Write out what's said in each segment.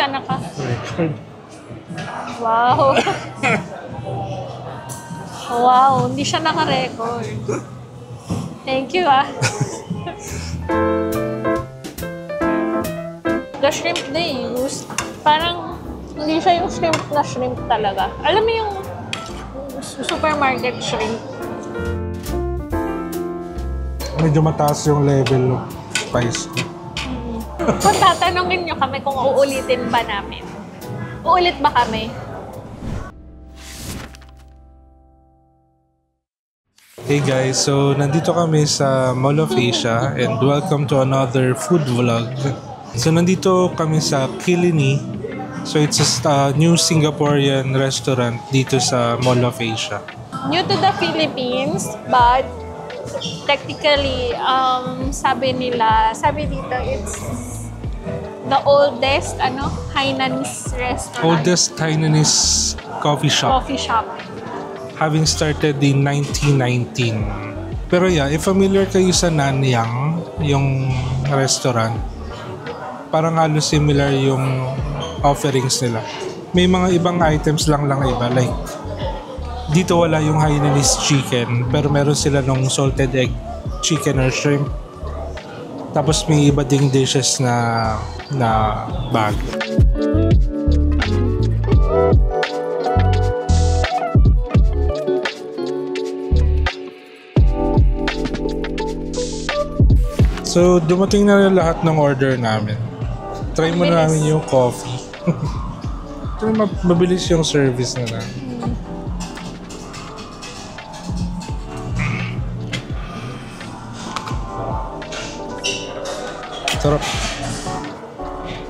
ka naka? Record. Wow. Wow, hindi siya naka-record. Thank you, ah. The shrimp they use, parang hindi siya yung shrimp na shrimp talaga. Alam mo yung supermarket shrimp? Medyo mataas yung level of spice ko. Kung tatanungin nyo kami kung uulitin ba namin, uulit ba kami? Hey guys, so nandito kami sa Mall of Asia and welcome to another food vlog. So nandito kami sa Killiney. So it's a new Singaporean restaurant dito sa Mall of Asia. New to the Philippines, but technically, sabi dito, it's the oldest, Hainanese restaurant. Oldest Hainanese coffee shop. Coffee shop. Having started in 1919. Pero yeah, if familiar kayo sa Nanyang, yung restaurant, parang halos similar yung offerings nila. May mga ibang items lang iba. Like, dito wala yung Hainanese chicken, pero meron sila nung salted egg chicken or shrimp. Tapos may iba ding dishes na bag. So, dumating na lahat ng order namin. Try muna namin yung coffee. Pero mabilis yung service nila. Sarap.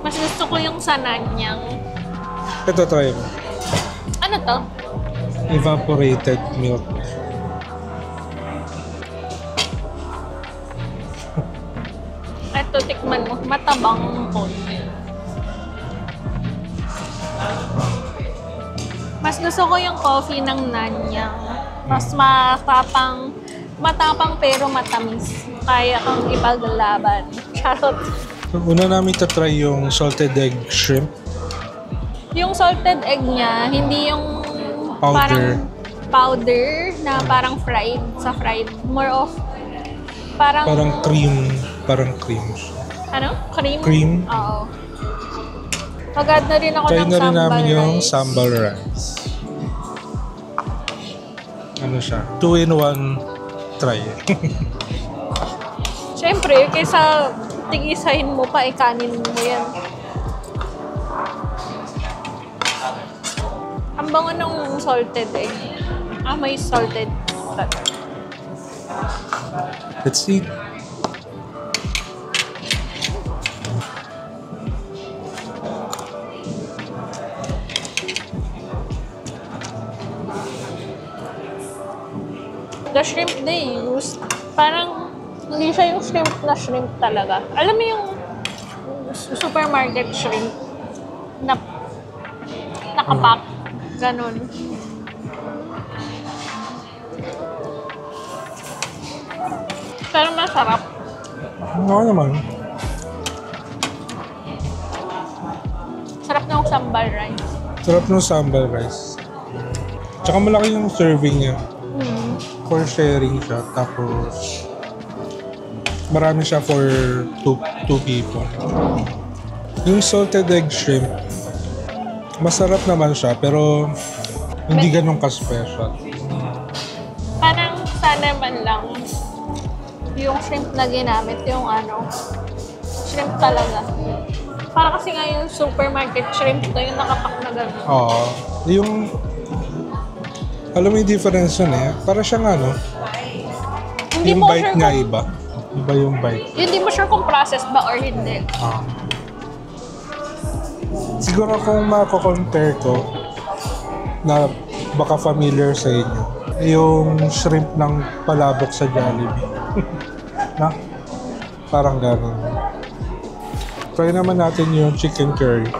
Mas gusto ko yung sa Nanyang. Ito, try mo. Ano to? Evaporated milk. Ito, tikman mo. Matabang konti. Mas gusto ko yung coffee ng Nanyang. Mas matapang pero matamis. Kaya kang ipaglaban. Charot. So, una namin try yung salted egg shrimp. Yung salted egg niya, hindi yung Powder. parang powder na parang fried sa fried. More of Parang cream. Parang cream. Ano? Cream? Cream. Oo. Agad na rin ako Try ng na rin sambal namin yung rice. sambal rice. Ano siya? 2-in-1 try. Siyempre, kaysa tigisahin mo pa, ikanin mo yan. Ang bango ng salted egg. May salted. Let's eat. The shrimp they use, parang hindi siya yung shrimp na shrimp talaga. Alam mo yung supermarket shrimp na nakapack, ganun. Pero masarap. Oo naman. Sarap ng sambal rice. Sarap ng sambal rice. Tsaka malaki yung serving niya. For sharing siya. Tapos marami siya for two people. Yung salted egg shrimp, masarap naman siya pero hindi ganun ka-special. Parang sana man lang yung shrimp na ginamit, yung shrimp talaga. Para kasi nga yung supermarket shrimp to, yung nakapak na gano'n. Oo. Alam mo yung difference yun eh. Para siyang Hindi yung mo bite sure nga kung, iba. Iba yung bite. hindi mo sure kung processed ba or hindi. Siguro kung mako-compare ko na baka familiar sa inyo, yung shrimp ng palabok sa Jollibee. Na? Parang gano'n. Try naman natin yung chicken curry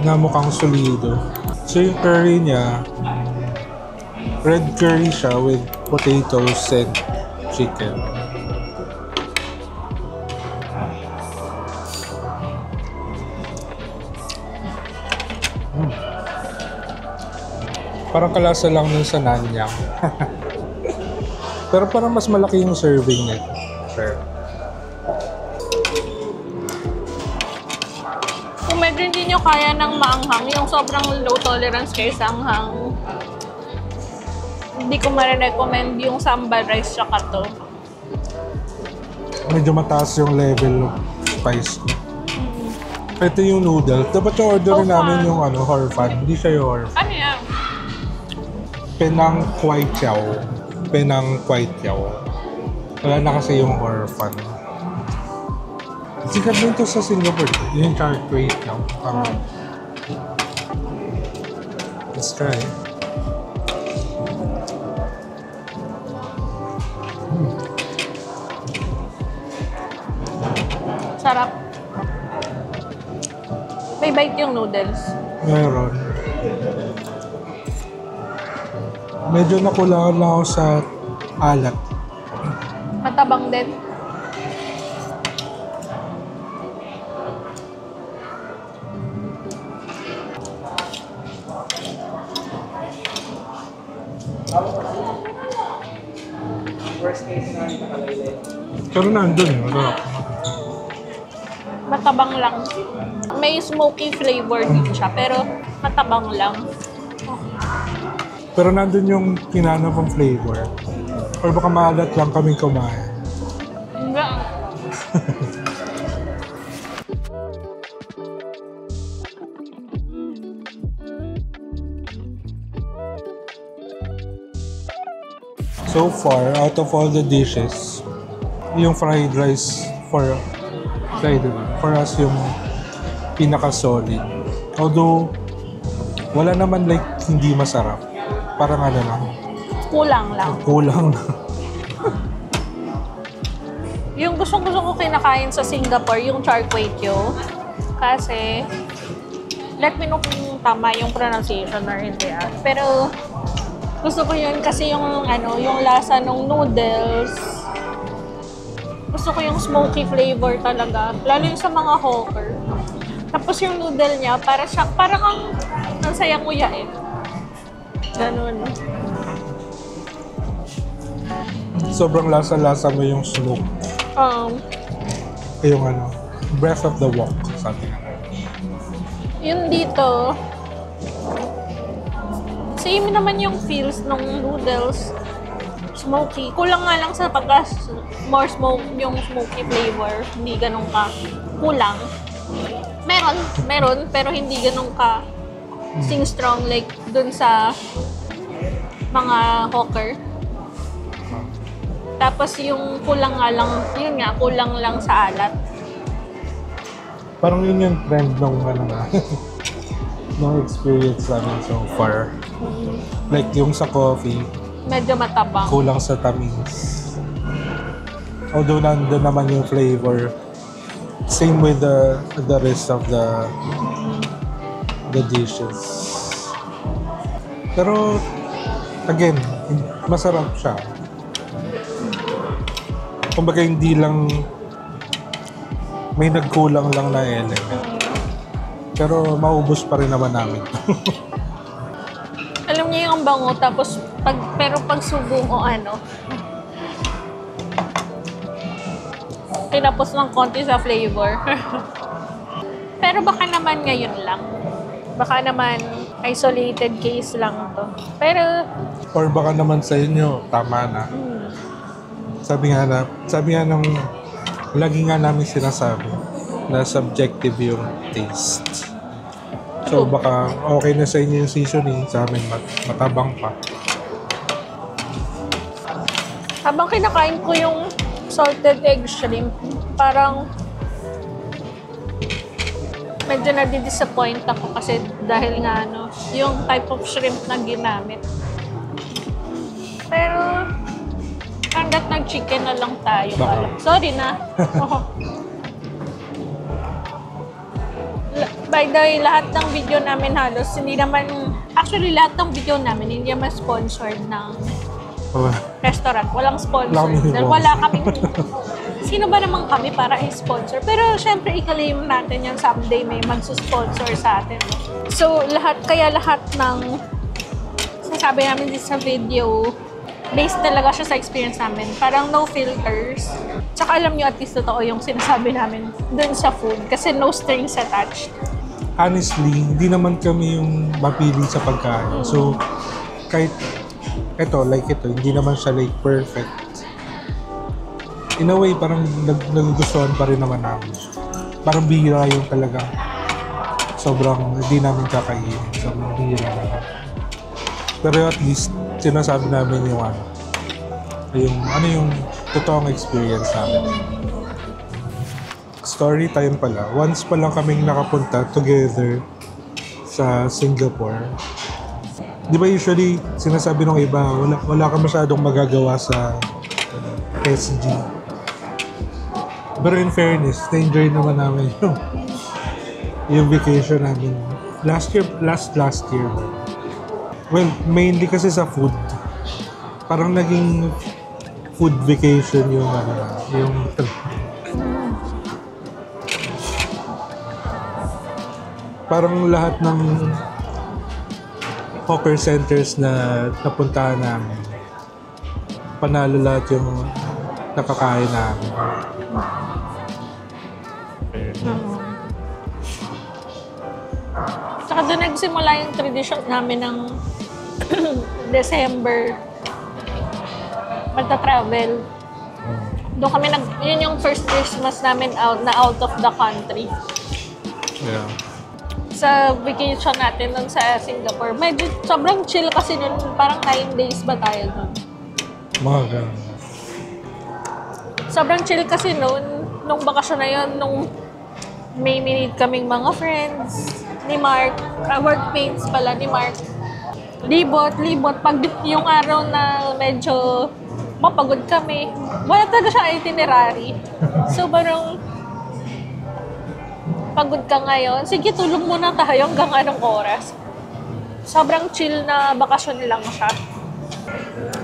na mukhang solido. So yung curry niya, red curry siya with potatoes and chicken. Parang kalasa lang nun sa Nanyang. Pero parang mas malaki yung serving nito. Sure. Kung medyo hindi nyo kaya ng maanghang, yung sobrang low tolerance kayo sa anghang, hindi ko ma-recommend yung sambal rice tsaka to. Medyo mataas yung level ng spice ko. Ito yung noodle. Dapat yung orderin namin yung hor fun. Hindi siya yung hor fun. Ano yan? Penang Kway Chow. Penang Kway Chow. Wala na kasi yung hor fun. Sikat din to sa Singapore. Yung char kway chow. Let's try. Sarap. May bite yung noodles. Meron. Medyo nakulangan lang ako sa alat. Matabang din. Pero nandun eh. Masarap. Matabang lang. May smoky flavor din siya, pero matabang lang. Pero nandun yung kinana pang flavor. Or baka maalat lang kaming kumain. Hanggang. So far, out of all the dishes, yung fried rice for us yung pinaka-solid. Although, wala naman like hindi masarap. Parang ano lang. Kulang lang. Kulang na. Yung gustong-gusto ko kinakain sa Singapore, yung char kway teow. Kasi, let me know kung tama yung pronunciation or hindi ah. Pero, gusto ko yun kasi yung yung lasa ng noodles. Gusto ko yung smoky flavor talaga. Lalo yung sa mga hawker. Tapos yung noodle niya, parang ang sayang nguya eh. Ganun. Sobrang lasa-lasa mo yung smoke. Yung breath of the walk. Something like that. Yung dito, same naman yung feels ng noodles. Smoky. Kulang nga lang sa more yung smoky flavor. Hindi ganun ka. Kulang. Meron, pero hindi ganun ka sing strong like dun sa mga hawker. Tapos yung kulang nga lang, kulang lang sa alat. Parang yun yung trend nung nung experience namin so far. Like yung sa coffee, Medyo matabang. kulang sa tamis. Although nandun naman yung flavor. Same with the rest of the dishes. Pero again, masarap siya. Kumbaga hindi lang may nagkulang lang na element. Pero maubos pa rin naman namin. Alam niyo yung bango, tapos pero pag subo mo kinapos ng konti sa flavor. Pero baka naman ngayon lang. Baka naman isolated case lang to. Pero Or baka naman sa inyo, tama na. Sabi nga nung lagi nga namin sinasabi na subjective yung taste. So baka okay na sa inyo yung seasoning, sa amin matabang pa. habang kinakain ko yung salted egg shrimp, parang medyo nadi-disappoint ako kasi dahil nga yung type of shrimp na ginamit. Pero hanggat nag-chicken na lang tayo. Sorry na. By the way, lahat ng video namin halos, actually lahat ng video namin hindi naman sponsored ng restaurant. Walang sponsor. Dahil wala kaming sino ba naman kami para i-sponsor? Pero syempre, i-claim natin yung someday may magsusponsor sa atin. So, lahat ng sinasabi namin dito sa video, based talaga siya sa experience namin. Parang no filters. Tsaka alam nyo at least totoo yung sinasabi namin dun sa food kasi no strings attached. Honestly, hindi naman kami yung mapili sa pagkain. So, kahit ito, hindi naman siya like perfect. In a way, parang nagugustuhan pa rin naman namin. Parang bihira yung talagang sobrang hindi namin kakainin. Sobrang bihira naman. Pero at least, sinasabi namin yung totoong experience namin. Story time pala. Once pa lang kaming nakapunta together sa Singapore. Di ba usually, sinasabi ng iba, wala ka masyadong magagawa sa SG. Pero in fairness, na-enjoy naman namin yung vacation namin. Last year. Well, mainly kasi sa food. Parang naging food vacation yung parang lahat ng hawker centers na napuntahan namin. Panalo lahat yung nakakain namin. Saka doon nagsimula yung tradition namin ng December. Magta-travel. Doon kami yun yung first Christmas namin out of the country. Yeah. Sa vacation natin nun sa Singapore, medyo sobrang chill kasi nun, parang 9 days ba tayo nun? Mga ganun. Sobrang chill kasi nung bakasyon na yun, nung may minute kaming mga friends ni Mark, workmates pala ni Mark. Libot. Pag yung araw na medyo mapagod kami, wala talaga siya itinerary. So parang pagod ka ngayon, sige tulog muna tayo hanggang anong oras. Sobrang chill na bakasyon lang siya.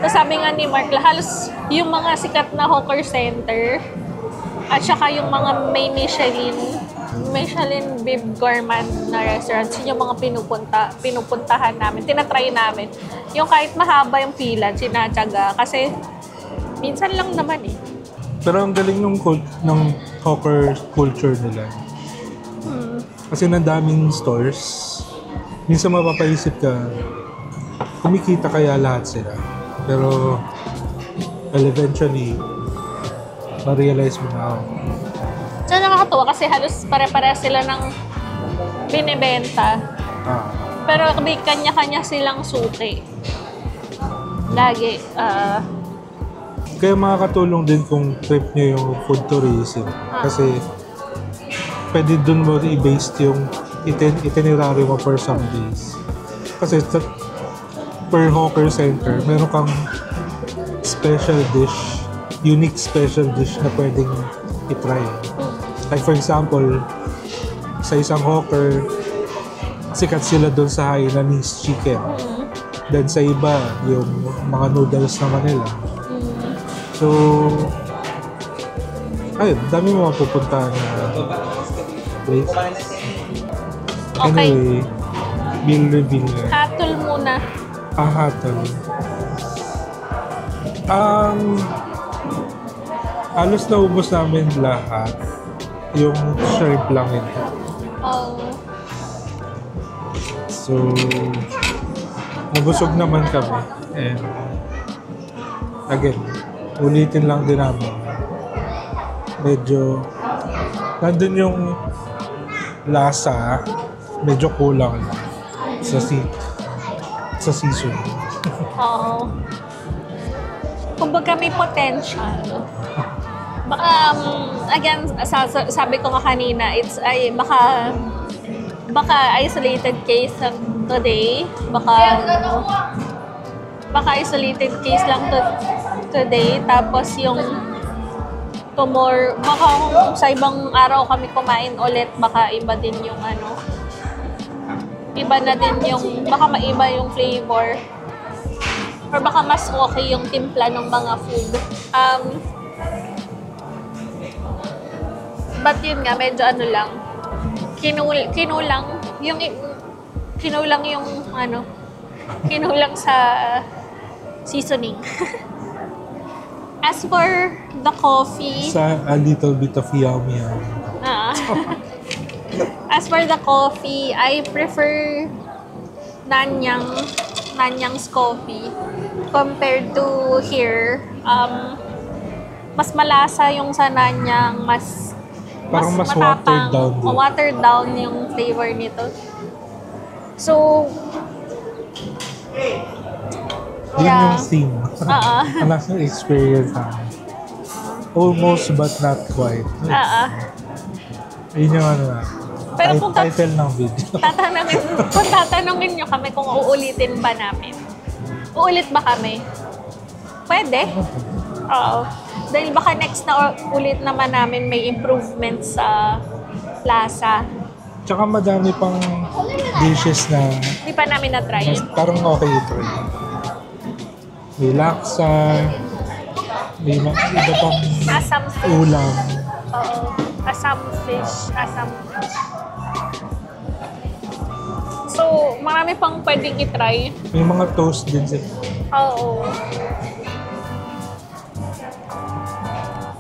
Tapos sabi nga ni Mark, halos yung mga sikat na hawker center at saka yung mga may Michelin Bib Gourmand na restaurants, yun yung mga pinupuntahan namin, tinatry namin. Yung kahit mahaba yung pila, sinatsaga. Kasi minsan lang naman eh. Pero ang galing ng hawker culture nila. Kasi na daming stores, minsan mapapaisip ka, kumikita kaya lahat sila. Pero, well, eventually, ma-realize mo na, So, nakakatuwa kasi halos pare-pare sila ng binibenta. Pero may kanya-kanya silang suki. Lagi. Kaya makakatulong din kung trip nyo yung food tourism. Kasi, pwede dun mo i-base yung itinerary mo for some days. Kasi per hawker center, meron kang special dish, unique special dish na pwedeng i-try. Like for example, sa isang hawker, sikat sila dun sa Hainanese chicken. Then sa iba, yung mga noodles naman nila. So, ayun, dami mo mapupuntahan na place. Okay. Anyway, bill reveal nga. Hatol muna. Hatol. Halos naubos namin lahat. Yung shrimp lang yun. So, nabusog naman kami. And, again, ulitin lang din namin. Medyo, nandun yung lasa, medyo kulang lang sa season. Oo. Kumbaga may potential. Baka, again, sabi ko nga kanina, baka isolated case lang today. Baka isolated case lang today. Tapos yung tomorrow, baka kung sa ibang araw kami kumain ulit, baka iba din yung iba na din yung, baka maiba yung flavor. Or baka mas okay yung timpla ng mga food. But yun nga, medyo ano lang, kinulang yung kinulang sa seasoning. As for the coffee, Sa a little bit of yummy. ah, as for the coffee, I prefer Nanyang's coffee compared to here. Mas malasa yung sa Nanyang, Parang mas matapang, watered down din. watered down yung flavor nito. So, Yun yeah. yung theme. Ah, Ang last experience namin. Almost but not quite. Yun yung ano na. Pero kung Title ng video. kung tatanungin nyo kami kung uulitin ba namin. Uulit ba kami? Pwede. Oo. Dahil baka next na ulit naman namin may improvement sa lasa. Tsaka madami pang dishes na Hindi pa namin na-try. parang okay ito. May laksa, may iba pang Asam fish. ulam. Oo. Asam fish. So, marami pang pwedeng i-try. May mga toast din sila. Oo.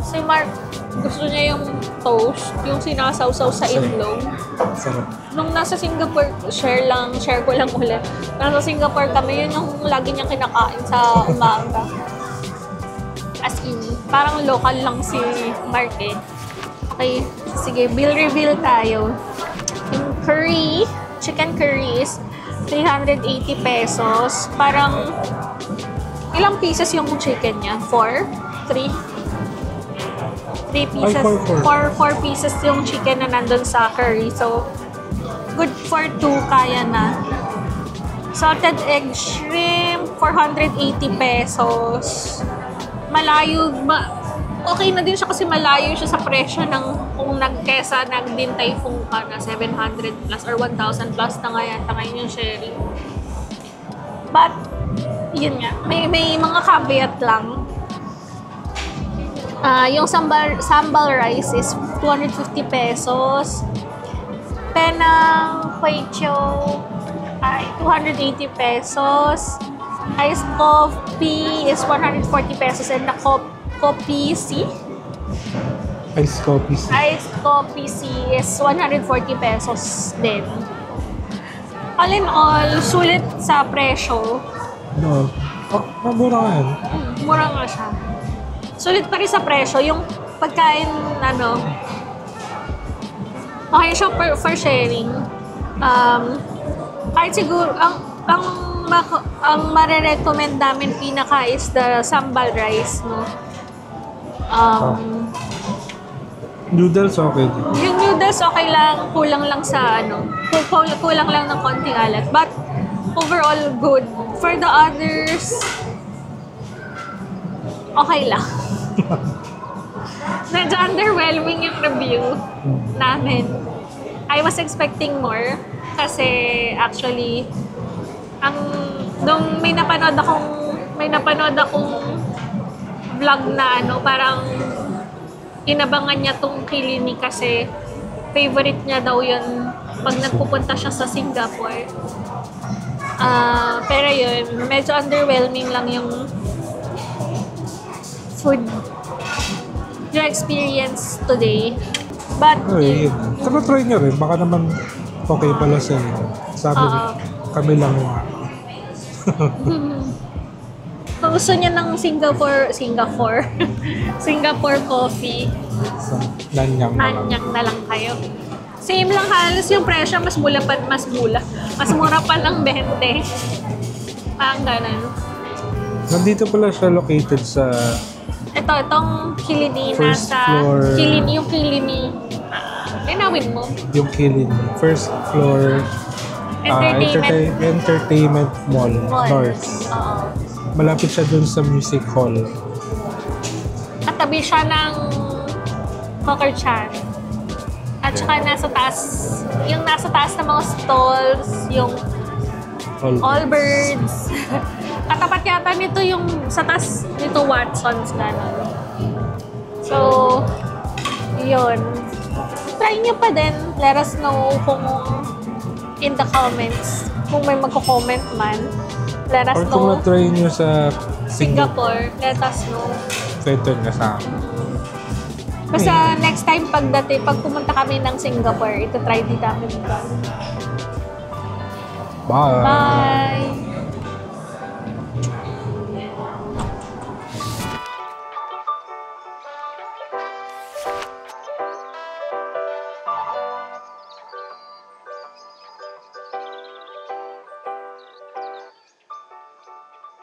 Si Mark, gusto niya yung toast, yung sinasawsaw sa itlog. Sarap. Nung nasa Singapore, share ko lang ulit. Nasa Singapore kami, yun yung lagi niyang kinakain sa umaga. As in, parang local lang si Mark eh. Okay, sige, bill reveal tayo. Yung curry, chicken curry is 380 pesos. Parang, ilang pieces yung chicken niya? 4? 3? 3 pieces. Ay, 4 pieces yung chicken na nandun sa curry. So, good for 2, kaya na. Salted egg shrimp, 480 pesos. Malayo, okay na din siya kasi malayo siya sa presyo ng kung nag-Din Tai Fung ka na 700 plus or 1,000 plus na ngayon yung sharing. But, yun nga, may mga caveat lang. Yung sambal rice is 250 pesos. Penang Kway Teow ay 280 pesos. Iced coffee is 140 pesos and the coffee C. Iced coffee C is 140 pesos din. All in all, sulit sa presyo. No. Mura nga yan. Mura nga siya. Sulit pa rin sa presyo. Yung pagkain, okay siya for sharing. Kahit siguro, ang marirecommend namin pinaka is the sambal rice, no? Noodles okay din. Yung noodles okay lang, kulang lang sa kulang lang ng konting alat. But overall good. For the others, okay lang. Medyo underwhelming yung review namin. I was expecting more kasi actually nung may napanood akong vlog na parang inabangan niya tong Kilini kasi favorite niya daw yun pag nagpupunta siya sa Singapore. Pero yun, medyo underwhelming lang yung food, yung experience today. But, Okay, saka try nyo rin. Baka naman okay pala sa inyo. Sabi kami lang yung kung gusto niya ng Singapore coffee, Nanyang na lang kayo. Same lang halos yung presyo, mas mura pa lang 20. Parang ganun. Nandito pala siya located sa Itong Kilini First nasa floor. yung Kilini. Linawin mo. yung Kilini. First floor Entertainment Mall North. Oo. Malapit siya dun sa Music Hall. Katabi siya ng Hawker Chan. At saka nasa taas ng mga stalls, yung Allbirds. Katapat yata nito yung sa taas nito Watson's gano'n. So, yun. try nyo pa din. Let us know kung in the comments. Kung may magko-comment man, let us Or kung know. na-try nyo sa Singapore, let us know. Kwento nyo sa akin. Basta next time pag pumunta kami ng Singapore, ito try din namin ito. Bye! Bye!